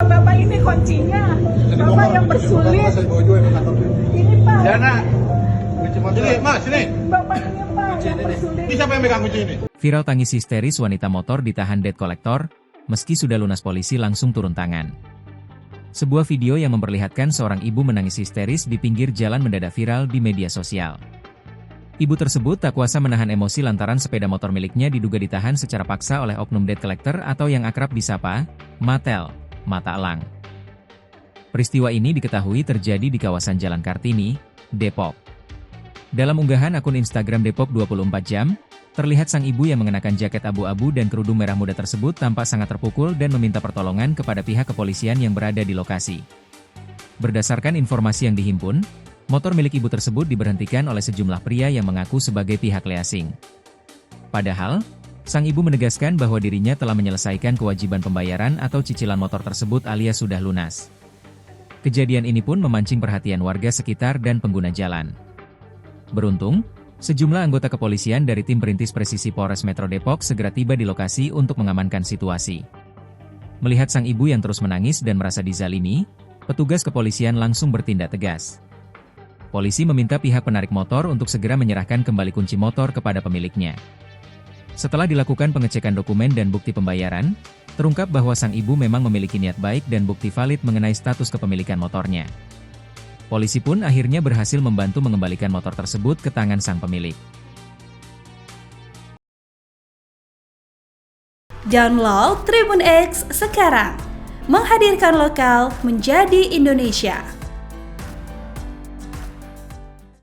Bapak ini kuncinya. Bapak yang bersulit. Ini Pak. Dana. Sini, Mas, sini. Bapak ini Pak yang bersulit. Ini siapa yang megang kunci ini? Viral tangis histeris wanita motor ditahan debt collector, meski sudah lunas polisi langsung turun tangan. Sebuah video yang memperlihatkan seorang ibu menangis histeris di pinggir jalan mendadak viral di media sosial. Ibu tersebut tak kuasa menahan emosi lantaran sepeda motor miliknya diduga ditahan secara paksa oleh oknum debt collector atau yang akrab disapa Matel, mata elang. Peristiwa ini diketahui terjadi di kawasan Jalan Kartini, Depok. Dalam unggahan akun Instagram Depok 24 jam, terlihat sang ibu yang mengenakan jaket abu-abu dan kerudung merah muda tersebut tampak sangat terpukul dan meminta pertolongan kepada pihak kepolisian yang berada di lokasi. Berdasarkan informasi yang dihimpun, motor milik ibu tersebut diberhentikan oleh sejumlah pria yang mengaku sebagai pihak leasing. Padahal, sang ibu menegaskan bahwa dirinya telah menyelesaikan kewajiban pembayaran atau cicilan motor tersebut alias sudah lunas. Kejadian ini pun memancing perhatian warga sekitar dan pengguna jalan. Beruntung, sejumlah anggota kepolisian dari tim perintis presisi Polres Metro Depok segera tiba di lokasi untuk mengamankan situasi. Melihat sang ibu yang terus menangis dan merasa dizalimi, petugas kepolisian langsung bertindak tegas. Polisi meminta pihak penarik motor untuk segera menyerahkan kembali kunci motor kepada pemiliknya. Setelah dilakukan pengecekan dokumen dan bukti pembayaran, terungkap bahwa sang ibu memang memiliki niat baik dan bukti valid mengenai status kepemilikan motornya. Polisi pun akhirnya berhasil membantu mengembalikan motor tersebut ke tangan sang pemilik. Download Tribun X sekarang, menghadirkan lokal menjadi Indonesia.